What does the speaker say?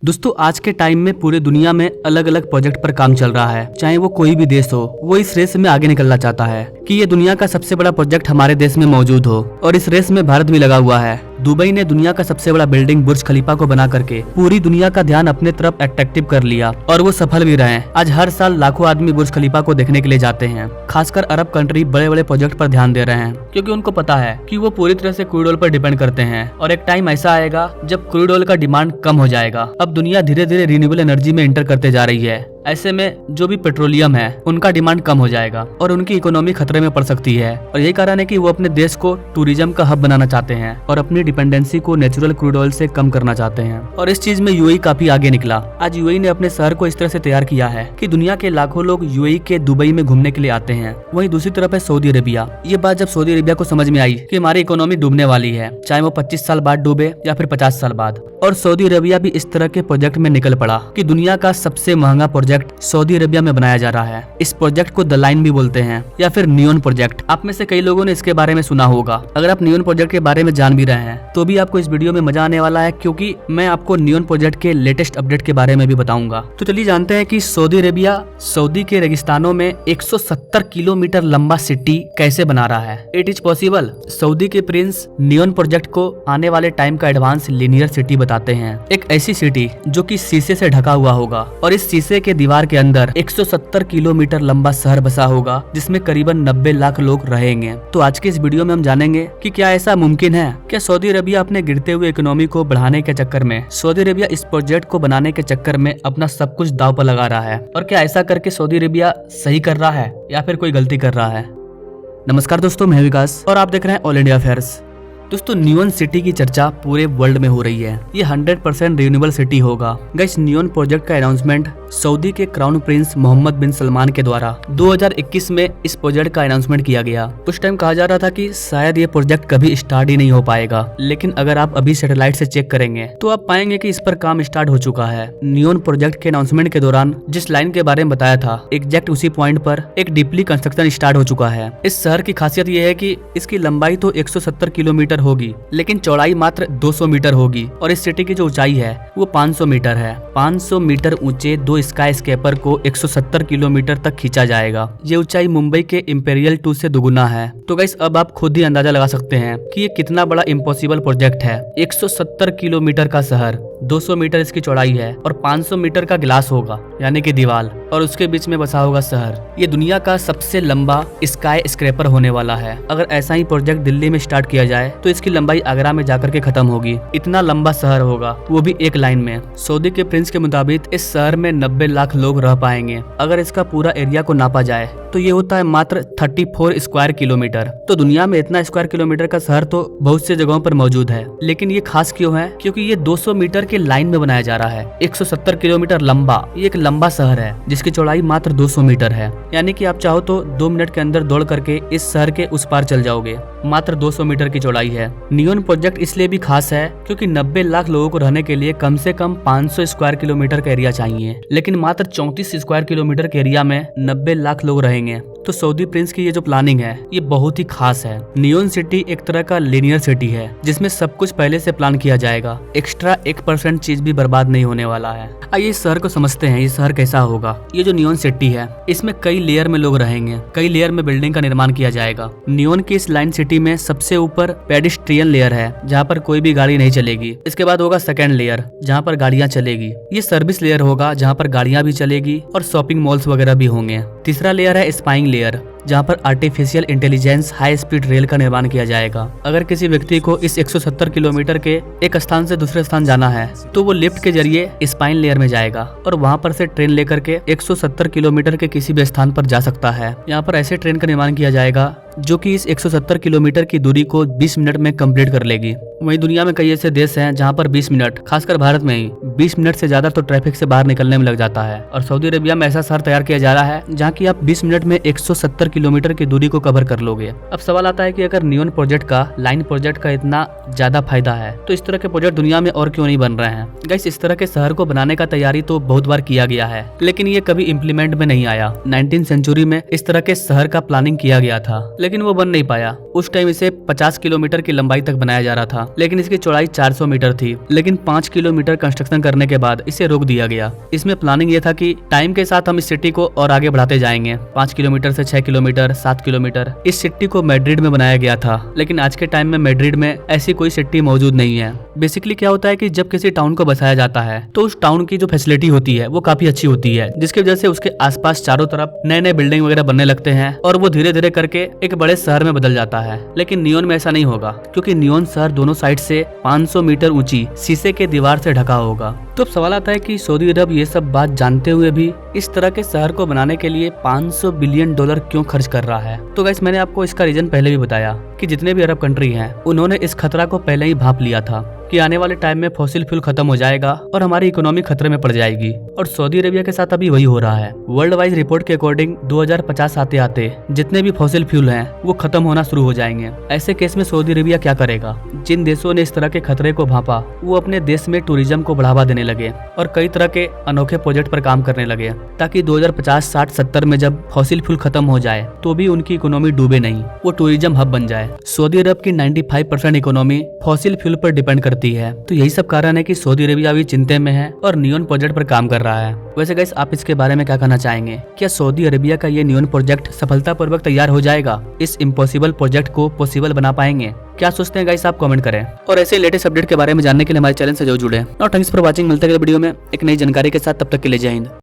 दोस्तों आज के टाइम में पूरे दुनिया में अलग अलग प्रोजेक्ट पर काम चल रहा है। चाहे वो कोई भी देश हो, वो इस रेस में आगे निकलना चाहता है कि ये दुनिया का सबसे बड़ा प्रोजेक्ट हमारे देश में मौजूद हो, और इस रेस में भारत भी लगा हुआ है। दुबई ने दुनिया का सबसे बड़ा बिल्डिंग बुर्ज खलीफा को बना करके पूरी दुनिया का ध्यान अपने तरफ अट्रैक्टिव कर लिया, और वो सफल भी रहे। आज हर साल लाखों आदमी बुर्ज खलीफा को देखने के लिए जाते हैं। खासकर अरब कंट्री बड़े बड़े प्रोजेक्ट पर ध्यान दे रहे हैं, क्योंकि उनको पता है कि वो पूरी तरह से क्रूड ऑयल पर डिपेंड करते हैं, और एक टाइम ऐसा आएगा जब क्रूड ऑयल का डिमांड कम हो जाएगा। अब दुनिया धीरे धीरे रिन्यूएबल एनर्जी में एंटर करते जा रही है। ऐसे में जो भी पेट्रोलियम है उनका डिमांड कम हो जाएगा और उनकी इकोनॉमी खतरे में पड़ सकती है, और यही कारण है कि वो अपने देश को टूरिज्म का हब बनाना चाहते हैं और अपनी डिपेंडेंसी को नेचुरल क्रूड ऑयल से कम करना चाहते हैं। और इस चीज में यूएई काफी आगे निकला। आज यूएई ने अपने शहर को इस तरह से तैयार किया है कि दुनिया के लाखों लोग यूएई के दुबई में घूमने के लिए आते हैं। वहीं दूसरी तरफ है सऊदी अरेबिया। ये बात जब सऊदी अरेबिया को समझ में आई कि हमारी इकोनॉमी डूबने वाली है, चाहे वो 25 साल बाद डूबे या फिर 50 साल बाद, और सऊदी अरेबिया भी इस तरह के प्रोजेक्ट में निकल पड़ा कि दुनिया का सबसे महंगा प्रोजेक्ट सऊदी अरेबिया में बनाया जा रहा है। इस प्रोजेक्ट को द लाइन भी बोलते हैं या फिर नियोन प्रोजेक्ट। आप में से कई लोगों ने इसके बारे में सुना होगा। अगर आप नियोन प्रोजेक्ट के बारे में जान भी रहे हैं तो भी आपको इस वीडियो में मजा आने वाला है, क्योंकि मैं आपको नियोन प्रोजेक्ट के लेटेस्ट अपडेट के बारे में भी बताऊंगा। तो चलिए जानते हैं कि सऊदी अरेबिया सऊदी के रेगिस्तानों में 170 किलोमीटर लंबा सिटी कैसे बना रहा है। It is possible. सऊदी के प्रिंस नियोन प्रोजेक्ट को आने वाले टाइम का एडवांस लिनियर सिटी बताते हैं। एक ऐसी सिटी जो कि शीशे से ढका हुआ होगा, और इस शीशे के दीवार के अंदर 170 किलोमीटर लंबा शहर बसा होगा, जिसमें करीबन 90 लाख लोग रहेंगे। तो आज के इस वीडियो में हम जानेंगे कि क्या ऐसा मुमकिन है। क्या सऊदी अरेबिया अपने गिरते हुए इकोनॉमी को बढ़ाने के चक्कर में, सऊदी अरेबिया इस प्रोजेक्ट को बनाने के चक्कर में अपना सब कुछ दांव पर लगा रहा है, और क्या ऐसा करके सऊदी अरेबिया सही कर रहा है या फिर कोई गलती कर रहा है। नमस्कार दोस्तों, मैं विकास और आप देख रहे हैं ऑल इंडिया अफेयर्स। दोस्तों नियोन सिटी की चर्चा पूरे वर्ल्ड में हो रही है। ये 100% रिन्यूएबल सिटी होगा। गाइस, नियोन प्रोजेक्ट का अनाउंसमेंट सऊदी के क्राउन प्रिंस मोहम्मद बिन सलमान के द्वारा 2021 में इस प्रोजेक्ट का अनाउंसमेंट किया गया। उस टाइम कहा जा रहा था कि शायद ये प्रोजेक्ट कभी स्टार्ट ही नहीं हो पाएगा, लेकिन अगर आप अभी सैटेलाइट से चेक करेंगे तो आप पाएंगे कि इस पर काम स्टार्ट हो चुका है। नियोन प्रोजेक्ट के अनाउंसमेंट के दौरान जिस लाइन के बारे में बताया था, एग्जैक्ट उसी पॉइंट पर एक डीपली कंस्ट्रक्शन स्टार्ट हो चुका है। इस शहर की खासियत ये है कि इसकी लंबाई तो 170 किलोमीटर होगी, लेकिन चौड़ाई मात्र 200 मीटर होगी, और इस सिटी की जो ऊंचाई है वो 500 मीटर है। 500 मीटर ऊंचे दो स्काई स्केपर को 170 किलोमीटर तक खींचा जाएगा। ये ऊंचाई मुंबई के इंपेरियल 2 से दुगुना है। तो गाइस, अब आप खुद ही अंदाजा लगा सकते हैं कि ये कितना बड़ा इम्पॉसिबल प्रोजेक्ट है। 170 किलोमीटर का शहर, 200 मीटर इसकी चौड़ाई है, और 500 मीटर का गिलास होगा यानी कि दीवार, और उसके बीच में बसा होगा शहर। ये दुनिया का सबसे लंबा स्काई स्क्रैपर होने वाला है। अगर ऐसा ही प्रोजेक्ट दिल्ली में स्टार्ट किया जाए तो इसकी लंबाई आगरा में जाकर के खत्म होगी। इतना लंबा शहर होगा, वो भी एक लाइन में। सऊदी के प्रिंस के मुताबिक इस शहर में 90 लाख लोग रह पाएंगे। अगर इसका पूरा एरिया को नापा जाए तो ये होता है मात्र 34 स्क्वायर किलोमीटर। तो दुनिया में इतना स्क्वायर किलोमीटर का शहर तो बहुत से जगहों पर मौजूद है, लेकिन ये खास क्यों है? क्योंकि ये 200 मीटर के लाइन में बनाया जा रहा है। 170 किलोमीटर लंबा, ये एक लंबा शहर है जिसकी चौड़ाई मात्र 200 मीटर है। यानी कि आप चाहो तो 2 मिनट के अंदर दौड़ करके इस शहर के उस पार चल जाओगे। मात्र 200 मीटर की चौड़ाई है। नियोन प्रोजेक्ट इसलिए भी खास है क्योंकि 90 लाख लोगों को रहने के लिए कम से कम 500 स्क्वायर किलोमीटर का एरिया चाहिए, लेकिन मात्र 34 स्क्वायर किलोमीटर के एरिया में 90 लाख लोग रहेंगे। तो सऊदी प्रिंस की ये जो प्लानिंग है ये बहुत ही खास है। नियोन सिटी एक तरह का लिनियर सिटी है, जिसमें सब कुछ पहले से प्लान किया जाएगा। एक्स्ट्रा 1% चीज भी बर्बाद नहीं होने वाला है। आइए इस शहर को समझते हैं, ये शहर कैसा होगा। ये जो नियोन सिटी है, इसमें कई लेयर में लोग रहेंगे, कई लेयर में बिल्डिंग का निर्माण किया जाएगा। नियोन की इस लाइन सिटी में सबसे ऊपर पेडिस्ट्रियन लेयर है, जहाँ पर कोई भी गाड़ी नहीं चलेगी। इसके बाद होगा सेकेंड लेयर, जहाँ पर गाड़ियाँ चलेगी। ये सर्विस लेयर होगा, जहाँ पर गाड़ियाँ भी चलेगी और शॉपिंग मॉल्स वगैरह भी होंगे। तीसरा लेयर है स्पाइंग लेयर, जहाँ पर artificial intelligence high speed rail का निर्माण किया जाएगा। अगर किसी व्यक्ति को इस 170 किलोमीटर के एक स्थान से दूसरे स्थान जाना है तो वो लिफ्ट के जरिए स्पाइन लेयर में जाएगा, और वहाँ पर से ट्रेन लेकर के 170 किलोमीटर के किसी भी स्थान पर जा सकता है। यहाँ पर ऐसे ट्रेन का निर्माण किया जाएगा जो कि इस 170 किलोमीटर की दूरी को 20 मिनट में कंप्लीट कर लेगी। वहीं दुनिया में कई ऐसे देश हैं जहां पर 20 मिनट, खासकर भारत में ही 20 मिनट से ज्यादा तो ट्रैफिक से बाहर निकलने में लग जाता है, और सऊदी अरेबिया में ऐसा शहर तैयार किया जा रहा है जहां की आप 20 मिनट में 170 किलोमीटर की दूरी को कवर कर लोगे। अब सवाल आता है कि अगर नियोन प्रोजेक्ट का, लाइन प्रोजेक्ट का इतना ज्यादा फायदा है तो इस तरह के प्रोजेक्ट दुनिया में और क्यों नहीं बन रहे हैं। गाइस, इस तरह के शहर को बनाने का तैयारी तो बहुत बार किया गया है, लेकिन ये कभी इम्प्लीमेंट में नहीं आया। 19वीं सेंचुरी में इस तरह के शहर का प्लानिंग किया गया था, लेकिन वो बन नहीं पाया। उस टाइम इसे 50 किलोमीटर की लंबाई तक बनाया जा रहा था, लेकिन इसकी चौड़ाई 400 मीटर थी। लेकिन 5 किलोमीटर कंस्ट्रक्शन करने के बाद इसे रोक दिया गया। इसमें प्लानिंग ये था कि टाइम के साथ हम इस सिटी को और आगे बढ़ाते जाएंगे। 5 किलोमीटर से 6 किलोमीटर, 7 किलोमीटर। इस सिटी को मैड्रिड में बनाया गया था, लेकिन आज के टाइम में मैड्रिड में ऐसी कोई सिटी मौजूद नहीं है। बेसिकली क्या होता है कि जब किसी टाउन को बसाया जाता है तो उस टाउन की जो फैसिलिटी होती है वो काफी अच्छी होती है, जिसकी वजह से उसके आसपास चारों तरफ नए नए बिल्डिंग वगैरह बनने लगते हैं और वो धीरे धीरे करके एक बड़े शहर में बदल जाता है। लेकिन नियोन में ऐसा नहीं होगा, क्योंकि नियोन शहर दोनों साइड से 500 मीटर ऊंची शीशे के दीवार से ढका होगा। तो अब सवाल आता है कि सऊदी अरब ये सब बात जानते हुए भी इस तरह के शहर को बनाने के लिए 500 बिलियन डॉलर क्यों खर्च कर रहा है। तो गाइस, मैंने आपको इसका रीजन पहले भी बताया कि जितने भी अरब कंट्री हैं उन्होंने इस खतरा को पहले ही भांप लिया था कि आने वाले टाइम में फॉसिल फ्यूल खत्म हो जाएगा और हमारी इकोनॉमी खतरे में पड़ जाएगी। और सऊदी अरेबिया के साथ अभी वही हो रहा है। वर्ल्ड वाइज रिपोर्ट के अकॉर्डिंग 2050 आते आते जितने भी फॉसिल फ्यूल हैं वो खत्म होना शुरू हो जाएंगे। ऐसे केस में सऊदी अरेबिया क्या करेगा? जिन देशों ने इस तरह के खतरे को भांपा वो अपने देश में टूरिज्म को बढ़ावा देने लगे और कई तरह के अनोखे प्रोजेक्ट पर काम करने लगे, ताकि 2050, 60, 70 में जब फॉसिल फ्यूल खत्म हो जाए तो भी उनकी इकोनॉमी डूबे नहीं, वो टूरिज्म हब बन जाए। सऊदी अरब की 95% इकोनॉमी फॉसिल फ्यूल पर डिपेंड करती है। तो यही सब कारण है कि सऊदी अरेबिया भी चिंता में है और नियोन प्रोजेक्ट पर काम कर रहा है। वैसे गाइस, आप इसके बारे में क्या कहना चाहेंगे? क्या सऊदी अरेबिया का ये नियोन प्रोजेक्ट सफलतापूर्वक तैयार हो जाएगा? इस इम्पॉसिबल प्रोजेक्ट को पॉसिबल बना पाएंगे? क्या सोचते हैं गाइस, आप कमेंट करें। और ऐसे लेटेस्ट अपडेट के बारे में जानने के लिए हमारे चैनल से जरूर जुड़े। और थैंक्स फॉर वॉचिंग। मिलते हैं अगले वीडियो में एक नई जानकारी के साथ। तब तक के लिए जय हिंद।